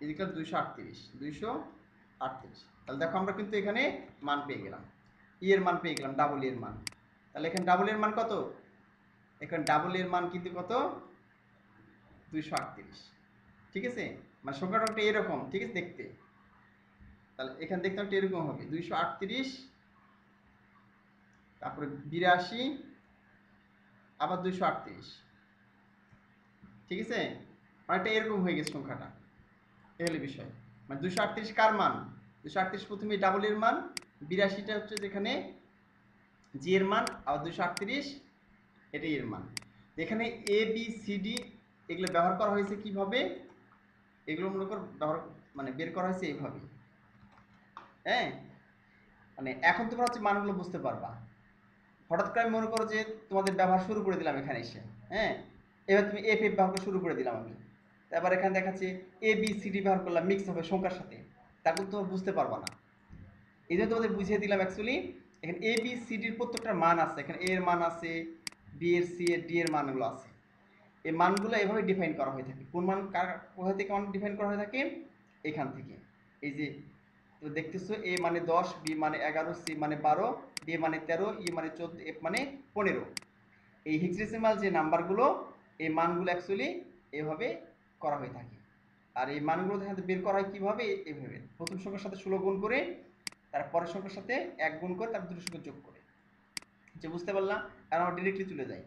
ইজিক্যাল 238। তাহলে দেখো আমরা কিন্তু এখানে মান পেয়ে গেলাম, ই এর মান পেয়ে গেলাম, ডাবল এর মান। তাহলে এখানে ডাবল এর মান কত, এখানে ডাবল এর মান কিন্তু কত 238, ঠিক আছে, মানে সংখ্যাটা এরকম, ঠিক আছে দেখতে। তাহলে এখানে দেখতে একটা এরকম হবে 238, তারপরে 82, আবার 238, ঠিক আছে, অনেকটা এরকম হয়ে গেছে সংখ্যাটা, এই হলো বিষয়। মানে 238 কার মান, 238 প্রথমে ডাবল এর মান, 82টা হচ্ছে যেখানে জি এর মান, আর 238 এটাই এর মান। এখানে এ বি সি ডি এগুলো ব্যবহার করা হয়েছে কিভাবে, এগুলো মনে কর ব্যবহার মানে বের করা হয়েছে এইভাবে, হ্যাঁ। মানে এখন তোমরা হচ্ছে মানগুলো বুঝতে পারবা। হঠাৎ করে আমি মনে করো যে তোমাদের ব্যবহার শুরু করে দিলাম এখানে এসে, হ্যাঁ, এবার তুমি এফ এফ ব্যবহার শুরু করে দিলাম আমি, তারপর এখানে দেখাচ্ছি এ বি সি ডি ব্যবহার করলাম, মিক্স হবে সংখ্যার সাথে, তারপর তোমরা বুঝতে পারবা না। এই জন্য তোমাদের বুঝিয়ে দিলাম অ্যাকচুয়ালি এখানে এ বি সি ডির প্রত্যেকটার মান আছে, এখানে এ এর মান আছে, বি এর সি এর ডি এর মানগুলো আছে, এই মানগুলো এভাবে ডিফাইন করা হয়ে থাকে। কোন মান কোথা থেকে মান ডিফাইন করা হয়ে থাকে, এখান থেকে। এই যে তো দেখতেছো এ মানে 10, বি মানে 11, সি মানে 12, ডি মানে 13, ই মানে 14, এফ মানে 15, এই হেক্সাডেসিমাল যে নাম্বারগুলো, এই মানগুলো অ্যাকচুয়ালি এভাবে করা হয়ে থাকে। আর এই মানগুলো দেখা বের করা হয় কীভাবে, এইভাবে প্রথম সংখ্যার সাথে 16 গুণ করে, তারপরের সংখ্যার সাথে 1 গুণ করে, তারপর দুটো সংখ্যা যোগ করে, যে বুঝতে পারলাম, আর আমরা ডিরেক্টলি চলে যাই।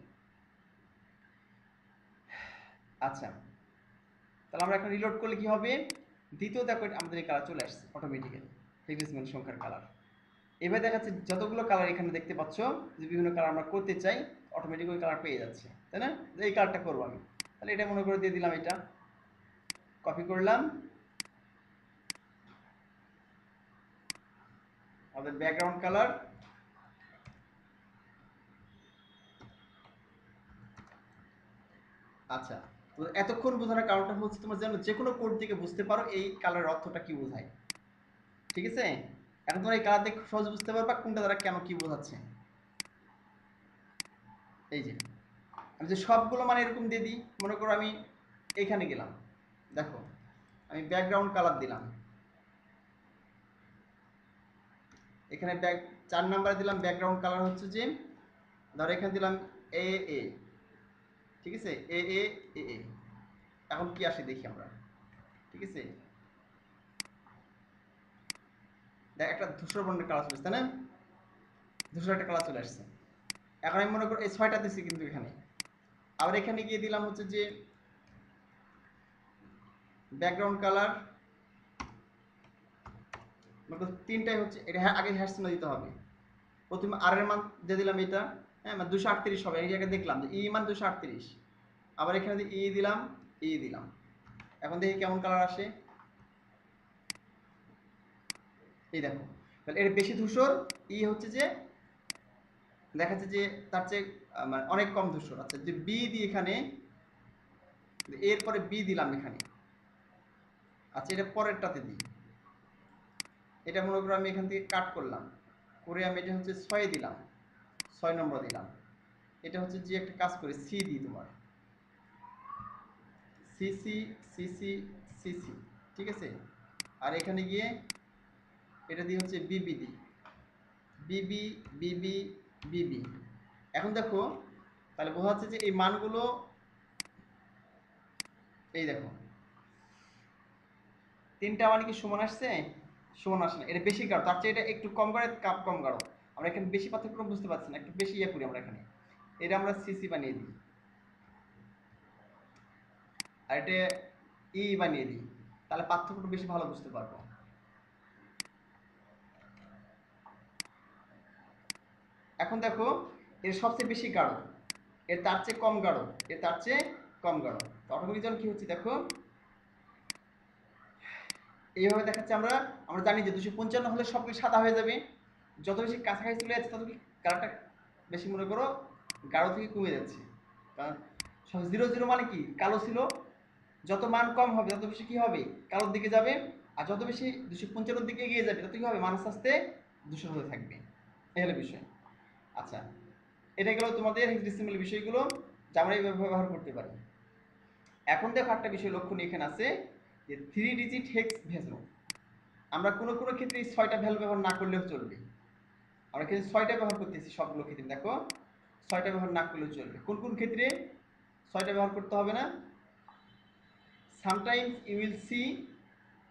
আচ্ছা তাহলে আমরা এখন রিলোড করলে কি হবে, দ্বিতীয় দেখো আমাদের এই কালার চলে আসছে অটোমেটিক্যালি, হেক্সাডেসিমাল সংখ্যার কালার। এবার দেখাচ্ছে যতগুলো কালার এখানে দেখতে পাচ্ছ, যে বিভিন্ন কালার আমরা করতে চাই অটোমেটিক ওই কালার পেয়ে যাচ্ছে, তাই না। এই কালারটা করবো আমি, তাহলে এটা মনে করে দিয়ে দিলাম, এটা কপি করলাম, আমাদের ব্যাকগ্রাউন্ড কালার। আচ্ছা তো এতক্ষণ বোঝানোর কারণটা হচ্ছে তোমার যেন যে কোনো কোড থেকে বুঝতে পারো এই কালারের অর্থটা কি বোঝায়, ঠিক আছে। এখন তোমরা এই কালার দেখে সহজ বুঝতে পারবা কোনটা দ্বারা কেন কি বোঝাচ্ছে। এই যে আমি যে সবগুলো মানে এরকম দিয়ে দিই, মনে করো আমি এইখানে গেলাম, দেখো আমি ব্যাকগ্রাউন্ড কালার দিলাম, এখানে 4 নাম্বার দিলাম ব্যাকগ্রাউন্ড কালার হচ্ছে যে, ধরো এখানে দিলাম এ এ, ঠিক আছে, এ এ এ এ। এখন কি আসে দেখি আমরা, ঠিক আছে, দেখ একটা ধূসর বর্ণের কালার চলে আসছে, তাই না, ধূসর একটা কালার চলে আসছে। এখন আমি মনে করি এই 6টা দিচ্ছি কিন্তু এখানে, আবার এখানে গিয়ে দিলাম হচ্ছে যে ব্যাকগ্রাউন্ড কালার মনে করো তিনটাই হচ্ছে, এটা আগে হ্যাশ চিহ্ন দিতে হবে। প্রথমে আর এর মান দিয়ে দিলাম এটা, হ্যাঁ মানে 238 হবে, এই জায়গায় দেখলাম যে ই মান 238, আবার এখানে ই দিলাম, ই দিলাম। এখন দেখি কেমন কালার আসে। এই দেখো, তাহলে এর বেশি ধূসর, ই হচ্ছে যে দেখাচ্ছে যে তার চেয়ে মানে অনেক কম ধূসর। আচ্ছা, যে বি দিই এখানে, এরপরে বি দিলাম এখানে। আচ্ছা, এটা পরেরটাতে দিই। এটা মনে করো আমি এখান থেকে কাট করলাম, করে আমি এটা হচ্ছে 6 দিলাম, 6 নম্বর দিলাম। এটা হচ্ছে যে একটা কাজ করে সি দিই তোমার, সিসি সিসি সিসি, ঠিক আছে। আর এখানে গিয়ে এটা দিয়ে হচ্ছে বিবি দিই, বিবি বিবি বিবি। এখন দেখো, তাহলে বোঝা যাচ্ছে যে এই মানগুলো, এই দেখো তিনটা মানে কি সমান আসছে? সমান আসে না, এটা বেশি গাঢ়, তার চেয়ে এটা একটু কম গাঢ়, কাপ কম গাঢ়। আমরা এখানে বেশি পার্থক্য বুঝতে পারছি না, একটু বেশি ইয়ে করি আমরা এখানে, এটা আমরা সিসি বানিয়ে দিই, আর এটা ই বানিয়ে দিই, তাহলে পার্থক্যটা বেশি ভালো বুঝতে পারবো। এখন দেখো, এর সবচেয়ে বেশি গাঢ়, এর তার চেয়ে কম গাঢ়, এর তার চেয়ে কম গাঢ়। তো অটোমেটিক কি হচ্ছে দেখো, এইভাবে দেখাচ্ছে। আমরা আমরা জানি যে 255 হলে সবগুলো সাদা হয়ে যাবে, যত বেশি কাছাকাছি চলে যাচ্ছে তত কি কালারটা বেশি মনে করো গাঢ় থেকে কমে যাচ্ছে। কারণ 00 মানে কি কালো ছিল, যত মান কম হবে তত বেশি কি হবে, কালোর দিকে যাবে। আর যত বেশি 255 দিকে এগিয়ে যাবে তত কি হবে, মান আস্তে আস্তে ধূসর হতে থাকবে। এই হলো বিষয়। আচ্ছা, এটা গেল তোমাদের হেক্সাডেসিমাল বিষয়গুলো যা আমরা এইভাবে ব্যবহার করতে পারি। এখন দেখো একটা বিষয় লক্ষণীয় এখানে আছে, যে 3 ডিজিট হেক্স ভ্যালু। আমরা কোনো কোনো ক্ষেত্রে এই 6টা ভ্যালু ব্যবহার না করলেও চলবে। আমরা কিন্তু 6টা ব্যবহার করতেছি সবগুলো ক্ষেত্রে, দেখো 6টা ব্যবহার না করলেও চলবে। কোন কোন ক্ষেত্রে 6টা ব্যবহার করতে হবে না? Sometimes you will see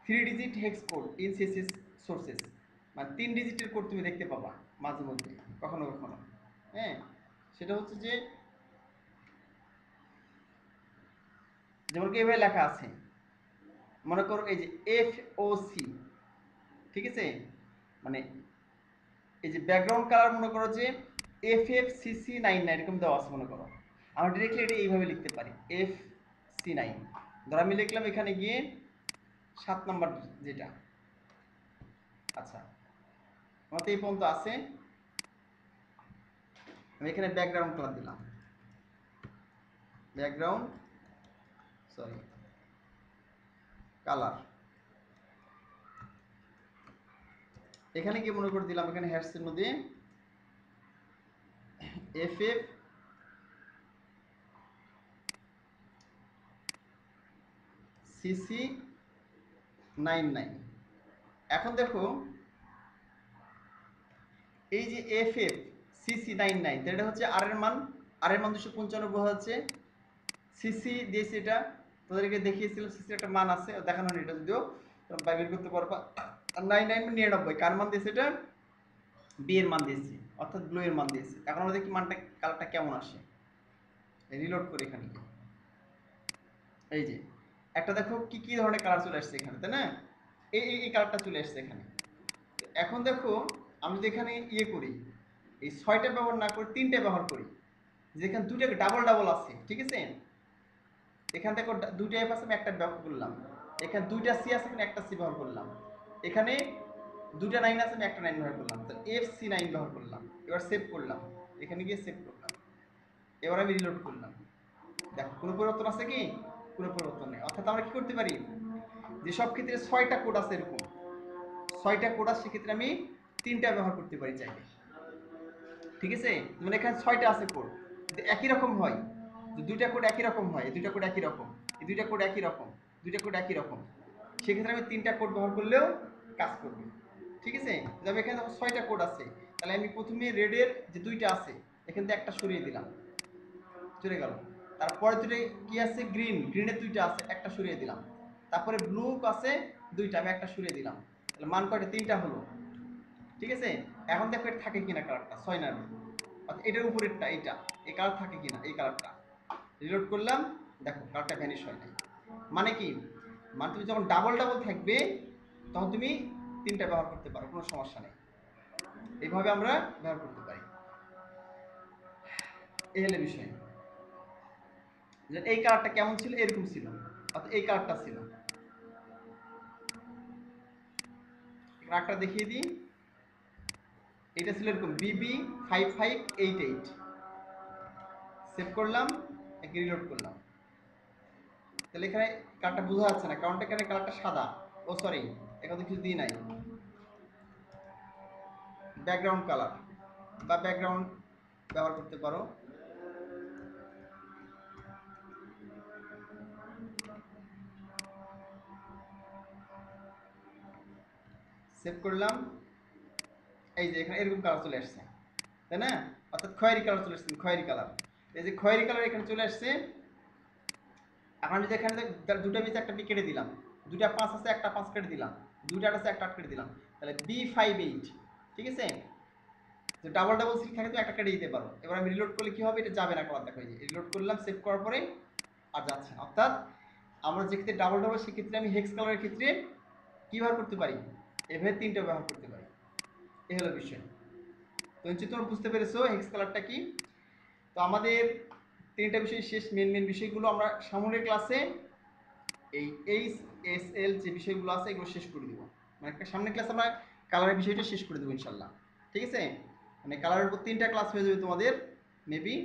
3 digit hex code in CSS sources, মানে 3 ডিজিটের কোড তুমি দেখতে পাবা মাঝে মধ্যে, কখনো কখনো। হ্যাঁ, সেটা হচ্ছে যে যেমন কি এভাবে লেখা আছে, মনে করো এই যে এফ ও সি, ঠিক আছে, মানে এই যে ব্যাকগ্রাউন্ড কালার মনে করো যে FFCC99 এরকম দেওয়া আছে মনে করো। আমরা ডিরেক্টলি এটা এইভাবে লিখতে পারি FC9। ধর আমি লিখলাম এখানে গিয়ে 7 নাম্বার যেটা। আচ্ছা, আমার তো এই পর্যন্ত আছে, আমি এখানে ব্যাকগ্রাউন্ড কালার দিলাম, ব্যাকগ্রাউন্ড কালার। এখানে কি মনে করে দিলাম, এখানে হ্যাশ চিহ্ন দিয়ে FFCC99। এখন দেখো এই যে FFCC99, এটা হচ্ছে আর এর মান, আর এর মান 295 বোঝা যাচ্ছে। সিসি দিয়েছি, এটা তোদেরকে দেখিয়েছিলাম, সিসির একটা মান আছে, দেখানো নেই এটা, যদিও তোমরা বের করতে পারবা। আর 99 99 কার মান দিয়েছে, এটা বি এর মান দিয়েছি, অর্থাৎ ব্লু এর মান দিয়েছি। এখন আমরা দেখি মানটা কালারটা কেমন আসে, রিলোড করে এখানে। এই যে একটা দেখো কি কি ধরনের কালার চলে আসছে এখানে, তাই না? এই এই কালারটা চলে আসছে এখানে। এখন দেখো আমি যদি এখানে ইয়ে করি, এই 6টা ব্যবহার না করে 3টা ব্যবহার করি, যেখানে দুটো ডাবল ডাবল আছে, ঠিক আছে, এখান থেকে 2টা এফ আছে, আমি একটা ব্যবহার করলাম। এখানে 2টা সি আছে, আমি একটা সি ব্যবহার করলাম। এখানে 2টা 9 আছে, আমি একটা 9 ব্যবহার করলাম, তাহলে FC9 ব্যবহার করলাম। এবার সেভ করলাম, এখানে গিয়ে সেভ করলাম, এবার আমি রিলোড করলাম। দেখো কোনো পরিবর্তন আছে কি? কোনো পরিবর্তন নেই। অর্থাৎ আমরা কি করতে পারি, যে সব ক্ষেত্রে 6টা কোড আছে, এরকম 6টা কোড আছে, সেক্ষেত্রে আমি 3টা ব্যবহার করতে পারি চাইলে, ঠিক আছে। যেমন এখানে 6টা আছে কোড, যদি একই রকম হয়, যে 2টা কোড একই রকম হয়, এই 2টা কোড একই রকম, এই 2টা কোড একই রকম, 2টা কোড একই রকম, সেক্ষেত্রে আমি 3টা কোড ব্যবহার করলেও কাজ করবে, ঠিক আছে। যেমন এখানে 6টা কোড আছে, তাহলে আমি প্রথমে রেডের যে 2টা আছে, এখান থেকে একটা সরিয়ে দিলাম, চলে গেল। তারপরে দুটো কি আছে, গ্রিন, গ্রিনের 2টা আছে, একটা সরিয়ে দিলাম। তারপরে ব্লু আছে 2টা, আমি একটা সরিয়ে দিলাম, তাহলে মান কয়টা, 3টা হলো, ঠিক আছে। এখন দেখো এটা থাকে কিনা কালারটা, 6 না, অর্থাৎ এটার উপরেরটা, এইটা, এই কালার থাকে কিনা, এই কালারটা। রিলোড করলাম, দেখো কালারটা ভ্যানিশ হয় নাই। মানে কি, মানে তুমি যখন ডাবল ডাবল থাকবে তখন তুমি তিনটা ব্যবহার করতে পারো, কোনো সমস্যা নেই। এইভাবে আমরা ব্যবহার করতে পারি। এই হলো বিষয়। যে এই কালারটা কেমন ছিল, এরকম ছিল, অর্থাৎ এই কালারটা ছিল। কালারটা দেখিয়ে দিই। এটা ছিল এরকম BB5588। সেভ করলাম, একে রিলোড করলাম। তাহলে এখানে কালারটা বোঝা যাচ্ছে না, কারণ এখানে কালারটা সাদা। ও সরি, এখানে কিছু দিই নাই। ব্যাকগ্রাউন্ড কালার বা ব্যাকগ্রাউন্ড ব্যবহার করতে পারো। সেভ করলাম। এই যে এখানে এরকম কালার চলে আসছে, তাই না? অর্থাৎ খয়েরি কালার চলে আসছে, খয়েরি কালার। এই যে খয়েরি কালার এখানে চলে আসছে। এখন যদি এখানে দুটা বেঁচে একটা বি কেটে দিলাম, দুটা 5 আছে একটা 5 কেটে দিলাম, দুইটা আছে একটা 8 কেটে দিলাম, তাহলে B58, ঠিক আছে? তো ডাবল ডাবল সিল থাকে তো একটা কেটে দিতে পারো। এবার আমি রিলোড করলে কি হবে, এটা যাবে না কালার, দেখো এই যে রিলোড করলাম, সেভ করার পরে আর যাচ্ছে না। অর্থাৎ আমরা যে ক্ষেত্রে ডাবল ডাবল, সেক্ষেত্রে আমি হেক্স কালারের ক্ষেত্রে কি ব্যবহার করতে পারি, এভাবে তিনটা ব্যবহার করতে পারি। এই হলো বিষয়। তো নিশ্চয়ই তোমরা বুঝতে পেরেছো হেক্স কালারটা কি। তো আমাদের তিনটা বিষয় শেষ। মেন বিষয়গুলো আমরা সামনের ক্লাসে এই HSL যে বিষয়গুলো আছে এগুলো শেষ করে দেবো। মানে সামনের ক্লাসে আমরা কালারের বিষয়টা শেষ করে দেবো ইনশাল্লাহ, ঠিক আছে? মানে কালারের উপর 3টা ক্লাস হয়ে যাবে তোমাদের মেবি।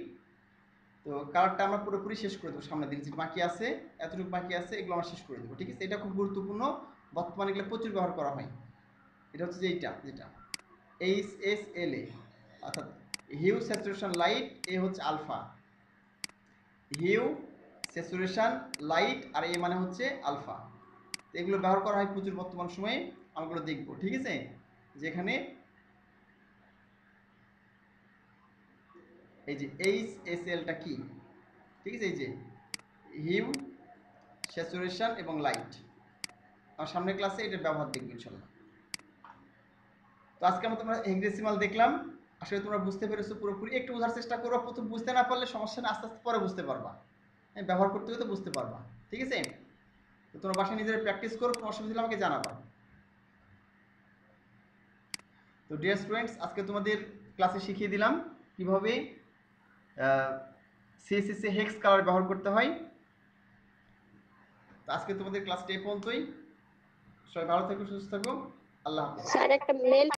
তো কালারটা আমরা পুরোপুরি শেষ করে দেবো সামনের দিন। যে বাকি আছে, এতটুকু বাকি আছে, এগুলো আমরা শেষ করে দেবো, ঠিক আছে? এটা খুব গুরুত্বপূর্ণ, বর্তমানে এগুলো প্রচুর ব্যবহার করা হয়। এটা হচ্ছে যে এইটা, যেটা HSLA, অর্থাৎ হিউ স্যাচুরেশন লাইট, এ হচ্ছে আলফা। হিউ স্যাচুরেশন লাইট আর এ মানে হচ্ছে আলফা। তো এগুলো ব্যবহার করা হয় প্রচুর বর্তমান সময়ে, আমগুলো দেখবো, ঠিক আছে? যেখানে এই যে HSLটা কি, ঠিক আছে? এই যে হিউ স্যাচুরেশন এবং লাইট, আমার সামনের ক্লাসে এটার ব্যবহার দেখবো ইনশাল্লাহ। তো আজকে আমরা তোমরা হেক্সাডেসিমাল দেখলাম। আসলে তোমরা বুঝতে পেরেছো পুরোপুরি। একটু বোঝার চেষ্টা করো, প্রথম বুঝতে না পারলে সমস্যা না, আস্তে আস্তে পরে বুঝতে পারবা। হ্যাঁ, ব্যবহার করতে করতে বুঝতে পারবা, ঠিক আছে? তো তোমরা বাসায় নিজেরা প্র্যাকটিস করো, কোনো অসুবিধা হলে আমাকে জানাবা। তো ডিয়ার স্টুডেন্টস, আজকে তোমাদের ক্লাসে শিখিয়ে দিলাম কিভাবে সিএসএস হেক্স কালার ব্যবহার করতে হয়। তো আজকে তোমাদের ক্লাসটা এই পর্যন্তই। সবাই ভালো থেকো, সুস্থ থাকো। আল্লাহ হাফেজ। স্যার একটা মেল